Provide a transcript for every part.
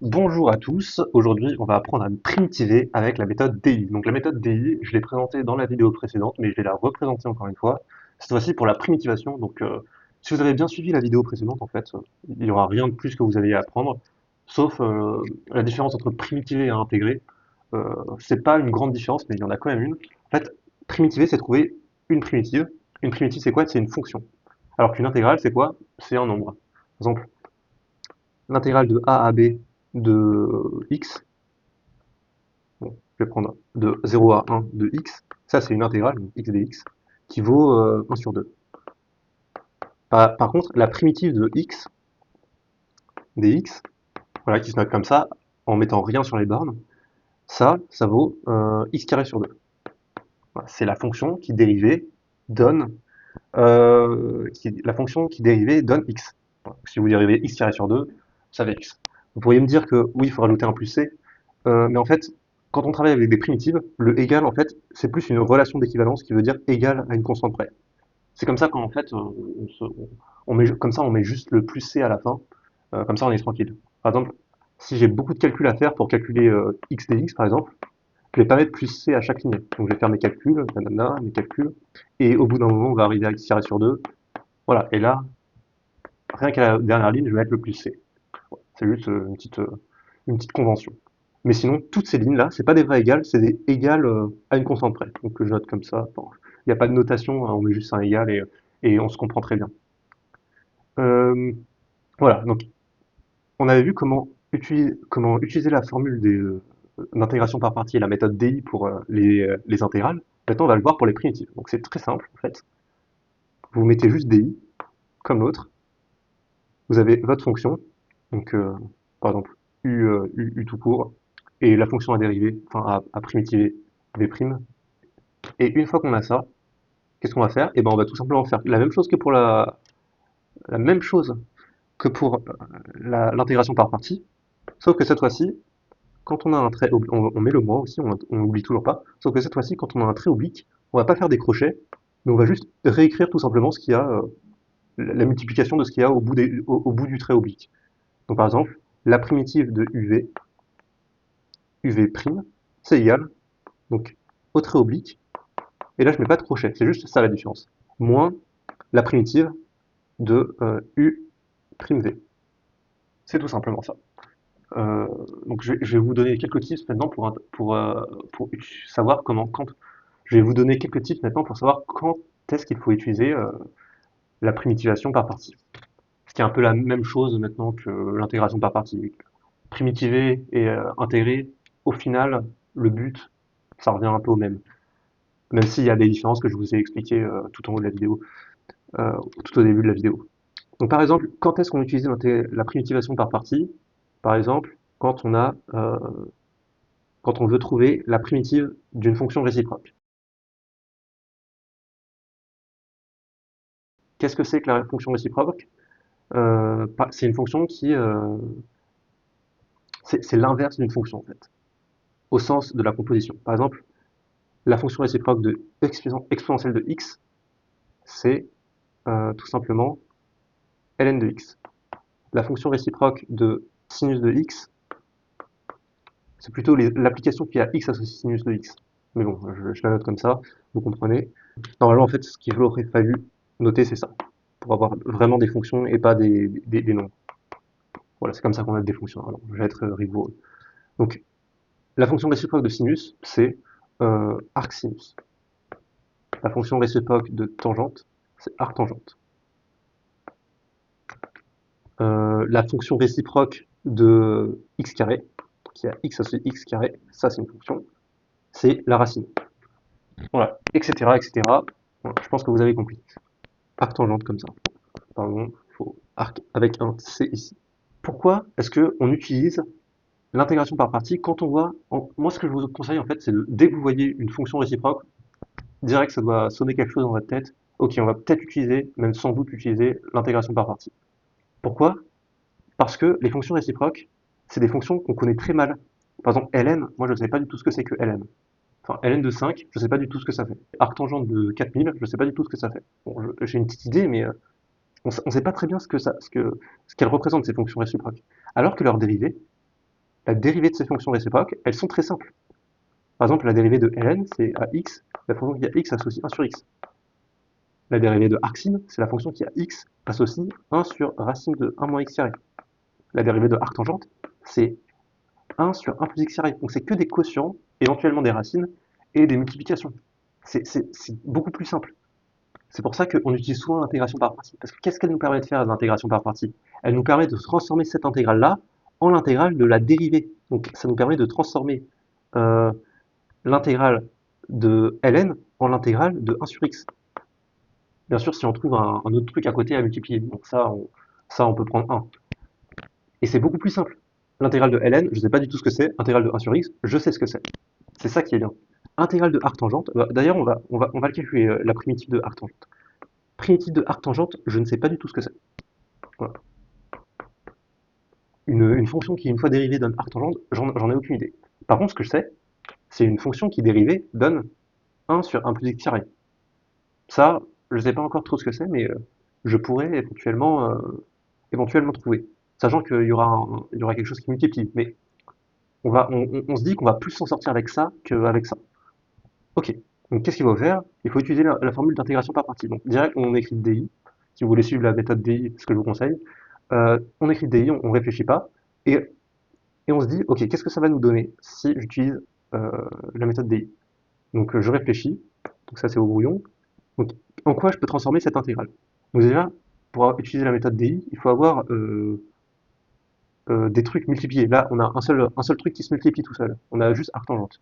Bonjour à tous, aujourd'hui on va apprendre à primitiver avec la méthode DI. Donc la méthode DI, je l'ai présentée dans la vidéo précédente, mais je vais la représenter encore une fois, cette fois-ci pour la primitivation. Donc si vous avez bien suivi la vidéo précédente, en fait, il n'y aura rien de plus que vous avez à apprendre, sauf la différence entre primitiver et intégrer. C'est pas une grande différence, mais il y en a quand même une. En fait, primitiver, c'est trouver une primitive. Une primitive, c'est quoi? C'est une fonction. Alors qu'une intégrale, c'est quoi? C'est un nombre. Par exemple, l'intégrale de a à b de x, bon, je vais prendre de 0 à 1 de x, ça c'est une intégrale, donc x dx, qui vaut 1 sur 2. Par contre, la primitive de x dx, voilà, qui se note comme ça, en mettant rien sur les bornes, ça vaut x carré sur 2. Voilà, c'est la fonction qui dérivée donne la fonction qui dérivée donne x. Voilà, si vous dérivez x carré sur 2, ça fait x. Vous pourriez me dire que oui, il faut rajouter un plus c, mais en fait, quand on travaille avec des primitives, le égal, en fait, c'est plus une relation d'équivalence qui veut dire égal à une constante près. C'est comme ça qu'en fait, comme ça, on met juste le plus c à la fin, comme ça on est tranquille. Par exemple, si j'ai beaucoup de calculs à faire pour calculer x dx, par exemple, je vais pas mettre plus c à chaque ligne. Donc je vais faire mes calculs, nanana, mes calculs, et au bout d'un moment, on va arriver à x carré sur 2. Voilà, et là, rien qu'à la dernière ligne, je vais mettre le plus c. C'est juste une petite convention. Mais sinon, toutes ces lignes-là, c'est pas des vrais égales, c'est des égales à une constante près. Donc je note comme ça. Bon, il n'y a pas de notation, hein, on met juste un égal et on se comprend très bien. Euh, voilà, donc on avait vu comment utiliser la formule d'intégration par partie et la méthode DI pour les intégrales. Maintenant, on va le voir pour les primitives. Donc c'est très simple en fait. Vous mettez juste DI comme l'autre. Vous avez votre fonction, donc par exemple U tout court, et la fonction à dériver, enfin à primitiver V'. Et une fois qu'on a ça, qu'est-ce qu'on va faire? Eh ben on va tout simplement faire la même chose que pour la même chose que pour l'intégration par partie, sauf que cette fois-ci, quand on a un trait oblique, on met le moins aussi, on n'oublie toujours pas, sauf que cette fois-ci, quand on a un trait oblique, on va pas faire des crochets, mais on va juste réécrire tout simplement ce qu'il y a, la multiplication de ce qu'il y a au bout du trait oblique. Donc par exemple, la primitive de UV', c'est égal, donc au trait oblique, et là je mets pas de crochet, c'est juste ça la différence, moins la primitive de U'V. C'est tout simplement ça. Euh, donc je vais vous donner quelques tips maintenant pour savoir je vais vous donner quelques tips maintenant pour savoir quand est-ce qu'il faut utiliser la primitivation par partie. Ce qui est un peu la même chose maintenant que l'intégration par partie. Primitiver et intégrer, au final, le but, ça revient un peu au même. Même s'il y a des différences que je vous ai expliquées tout en haut de la vidéo, tout au début de la vidéo. Donc par exemple, quand est-ce qu'on utilise la primitivation par partie? Par exemple, quand on veut trouver la primitive d'une fonction réciproque. Qu'est-ce que c'est que la fonction réciproque? C'est une fonction c'est l'inverse d'une fonction en fait, au sens de la composition. Par exemple, la fonction réciproque de exponentielle de x, c'est tout simplement ln de x. La fonction réciproque de sinus de x, c'est plutôt l'application qui a x associé sinus de x. Mais bon, je la note comme ça, vous comprenez. Normalement, en fait, ce qu'il aurait fallu noter, c'est ça, pour avoir vraiment des fonctions et pas des nombres. Voilà, c'est comme ça qu'on a des fonctions. Alors, je vais être rigoureux. Donc, la fonction réciproque de sinus, c'est arcsinus. La fonction réciproque de tangente, c'est arctangente. La fonction réciproque de x carré, qui a x associé x carré, ça c'est une fonction, c'est la racine. Voilà, etc., etc. Voilà, je pense que vous avez compris. Arctangente comme ça. Pardon, il faut arc avec un C ici. Pourquoi est-ce qu'on utilise l'intégration par partie quand on voit... Moi, ce que je vous conseille, en fait, c'est dès que vous voyez une fonction réciproque, direct, ça doit sonner quelque chose dans votre tête. Ok, on va peut-être utiliser, même sans doute utiliser, l'intégration par partie. Pourquoi? Parce que les fonctions réciproques, c'est des fonctions qu'on connaît très mal. Par exemple, ln, moi, je ne sais pas du tout ce que c'est que ln. Enfin, ln de 5, je ne sais pas du tout ce que ça fait. Arctangente de 4000, je ne sais pas du tout ce que ça fait. Bon, j'ai une petite idée, mais on ne sait pas très bien ce qu'elles représentent, ces fonctions réciproques. Alors que leur dérivée, la dérivée de ces fonctions réciproques, elles sont très simples. Par exemple, la dérivée de ln, c'est à x, la fonction qui a x associe 1 sur x. La dérivée de arcsin, c'est la fonction qui a x associe 1 sur racine de 1 moins x carré. La dérivée de arctangente, c'est 1 sur 1 plus x carré. Donc c'est que des quotients, éventuellement des racines, et des multiplications. C'est beaucoup plus simple. C'est pour ça qu'on utilise souvent l'intégration par partie. Parce que qu'est-ce qu'elle nous permet de faire, l'intégration par partie? Elle nous permet de transformer cette intégrale-là en l'intégrale de la dérivée. Donc ça nous permet de transformer euh, l'intégrale de ln en l'intégrale de 1 sur x. Bien sûr, si on trouve un autre truc à côté à multiplier. Donc ça on peut prendre 1. Et c'est beaucoup plus simple. L'intégrale de ln, je ne sais pas du tout ce que c'est. Intégrale de 1 sur x, je sais ce que c'est. C'est ça qui est bien. Intégrale de arctangente, d'ailleurs on va le calculer, la primitive de arctangente. Primitive de arctangente, je ne sais pas du tout ce que c'est. Voilà. Une fonction qui, une fois dérivée, donne arctangente, j'en ai aucune idée. Par contre, ce que je sais, c'est une fonction qui dérivée donne 1 sur 1 plus x carré. Ça, je ne sais pas encore trop ce que c'est, mais je pourrais éventuellement trouver. Sachant qu'il y aura quelque chose qui multiplie. Mais on se dit qu'on va plus s'en sortir avec ça qu'avec ça. Ok, donc qu'est-ce qu'il faut faire? Il faut utiliser la formule d'intégration par partie. Donc direct, on écrit DI. Si vous voulez suivre la méthode DI, ce que je vous conseille, on écrit DI, on ne réfléchit pas, et, et on se dit, ok, qu'est-ce que ça va nous donner si j'utilise euh, la méthode DI? Donc je réfléchis, donc ça c'est au brouillon. Donc en quoi je peux transformer cette intégrale? Donc déjà, pour utiliser la méthode DI, il faut avoir des trucs multipliés. Là, on a un seul truc qui se multiplie tout seul. On a juste arctangente.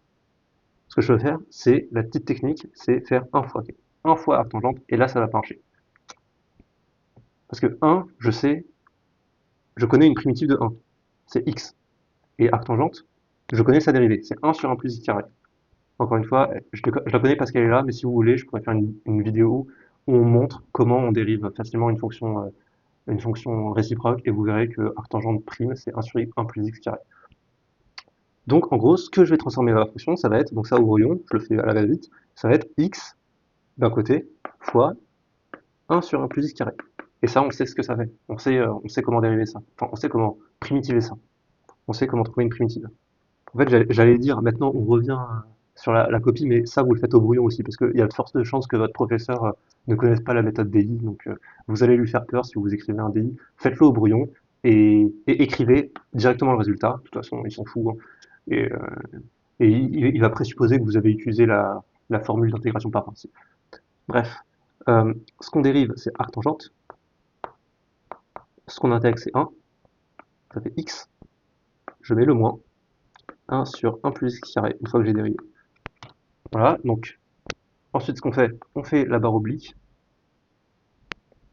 Ce que je peux faire, c'est la petite technique, c'est faire un fois arctangente, et là ça va pas marcher. Parce que 1, je connais une primitive de 1, c'est x. Et arctangente, je connais sa dérivée, c'est 1 sur 1 plus x carré. Encore une fois, je la connais parce qu'elle est là, mais si vous voulez, je pourrais faire une vidéo où on montre comment on dérive facilement une fonction réciproque, et vous verrez que arctangente prime, c'est 1 sur 1 plus x carré. Donc en gros, ce que je vais transformer dans la fonction, ça va être, donc ça au brouillon, je le fais à la va-vite, ça va être x d'un côté fois 1 sur 1 plus x carré. Et ça, on sait ce que ça fait. On sait comment dériver ça. Enfin, on sait comment primitiver ça. On sait comment trouver une primitive. En fait, j'allais dire, maintenant on revient sur la copie, mais ça vous le faites au brouillon aussi, parce qu'il y a de fortes chances que votre professeur ne connaisse pas la méthode DI, donc vous allez lui faire peur si vous écrivez un DI. Faites-le au brouillon et écrivez directement le résultat. De toute façon, ils s'en foutent, hein. Et, il va présupposer que vous avez utilisé la formule d'intégration par principe. Bref, ce qu'on dérive, c'est arctangente. Ce qu'on intègre, c'est 1. Ça fait x. Je mets le moins. 1 sur 1 plus x carré, une fois que j'ai dérivé. Voilà, donc ensuite ce qu'on fait, on fait la barre oblique,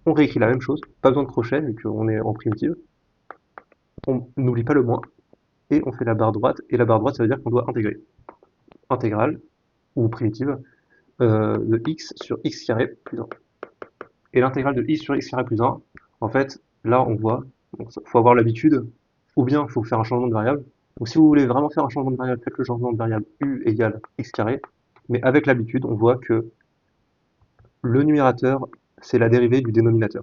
on réécrit la même chose, pas besoin de crochet vu qu'on est en primitive, on n'oublie pas le moins, et on fait la barre droite, et la barre droite ça veut dire qu'on doit intégrer. Intégrale, ou primitive, de x sur x carré plus 1. Et l'intégrale de x sur x carré plus 1, en fait, là on voit, il faut avoir l'habitude, ou bien il faut faire un changement de variable. Donc si vous voulez vraiment faire un changement de variable, faites le changement de variable u égale x carré, mais avec l'habitude, on voit que le numérateur, c'est la dérivée du dénominateur,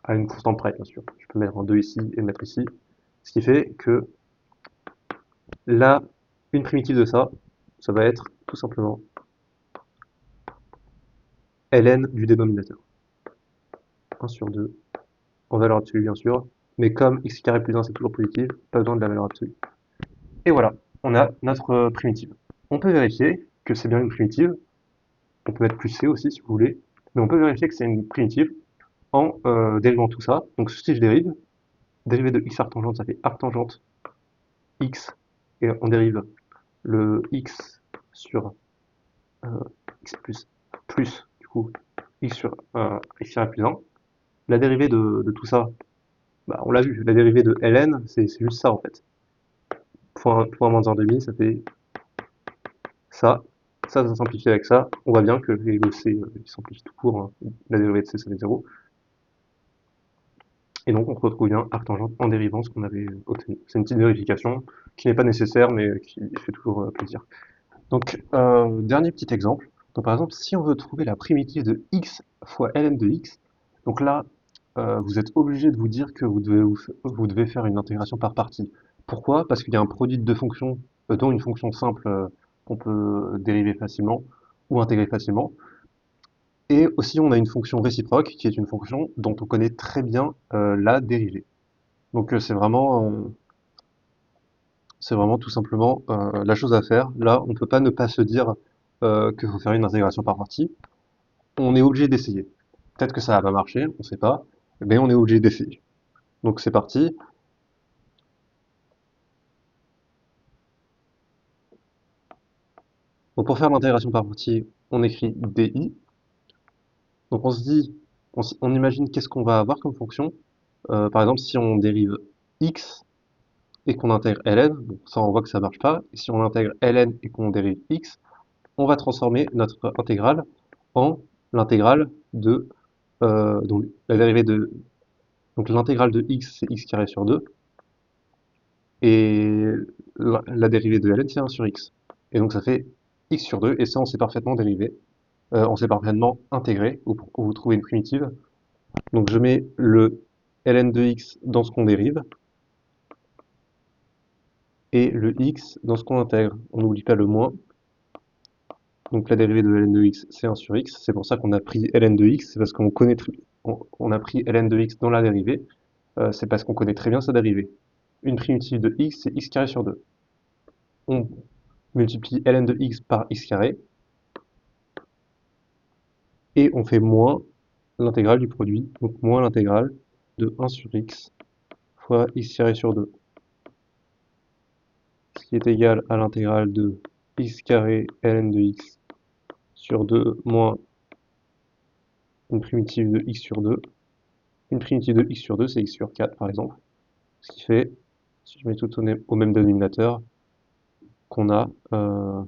à une constante près, bien sûr. Je peux mettre en 2 ici et mettre ici, ce qui fait que là, une primitive de ça, ça va être tout simplement ln du dénominateur. 1 sur 2, en valeur absolue bien sûr, mais comme x carré plus 1 c'est toujours positif, pas besoin de la valeur absolue. Et voilà, on a notre primitive. On peut vérifier que c'est bien une primitive, on peut mettre plus c aussi si vous voulez, mais on peut vérifier que c'est une primitive en dérivant tout ça. Donc si je dérive, dérivée de x arctangente, ça fait arctangente x, et on dérive le x sur x plus du coup x sur x carré plus 1. La dérivée de tout ça, bah, on l'a vu, la dérivée de ln, c'est juste ça en fait. Point moins 1,5, ça fait ça. Ça simplifie avec ça. On voit bien que le c il simplifie tout court, hein. La dérivée de c, ça fait 0. Et donc on retrouve bien arctangente en dérivant ce qu'on avait obtenu. C'est une petite vérification qui n'est pas nécessaire mais qui fait toujours plaisir. Donc dernier petit exemple. Donc par exemple, si on veut trouver la primitive de x fois ln de x, donc là vous êtes obligé de vous dire que vous devez faire une intégration par partie Pourquoi? Parce qu'il y a un produit de deux fonctions, dont une fonction simple qu'on peut dériver facilement ou intégrer facilement. Et aussi, on a une fonction réciproque, qui est une fonction dont on connaît très bien la dérivée. Donc c'est vraiment tout simplement la chose à faire. Là, on ne peut pas ne pas se dire qu'il faut faire une intégration par partie. On est obligé d'essayer. Peut-être que ça va pas marcher, on ne sait pas, mais on est obligé d'essayer. Donc c'est parti. Donc pour faire l'intégration par partie, on écrit DI. Donc on se dit, on imagine qu'est-ce qu'on va avoir comme fonction. Par exemple, si on dérive x et qu'on intègre ln, bon, ça on voit que ça marche pas. Et si on intègre ln et qu'on dérive x, on va transformer notre intégrale en l'intégrale de donc la dérivée de donc l'intégrale de x c'est x carré sur 2 et la dérivée de ln c'est 1 sur x. Et donc ça fait x sur 2 et ça on sait parfaitement dériver, on sait parfaitement intégrer ou vous trouvez une primitive. Donc je mets le ln de x dans ce qu'on dérive et le x dans ce qu'on intègre. On n'oublie pas le moins. Donc la dérivée de ln de x, c'est 1 sur x. C'est pour ça qu'on a pris ln de x, c'est parce qu'on connaît, on a pris ln de x dans la dérivée. C'est parce qu'on connaît très bien sa dérivée. Une primitive de x, c'est x carré sur 2. On multiplie ln de x par x carré, et on fait moins l'intégrale du produit, donc moins l'intégrale de 1 sur x fois x carré sur 2, ce qui est égal à l'intégrale de x carré ln de x sur 2 moins une primitive de x sur 2. Une primitive de x sur 2, c'est x sur 4 par exemple. Ce qui fait, si je mets tout au même dénominateur, qu'on a le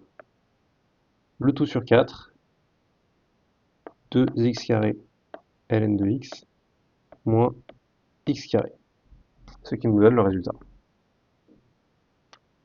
tout sur 4 de x carré ln de x moins x carré, ce qui nous donne le résultat.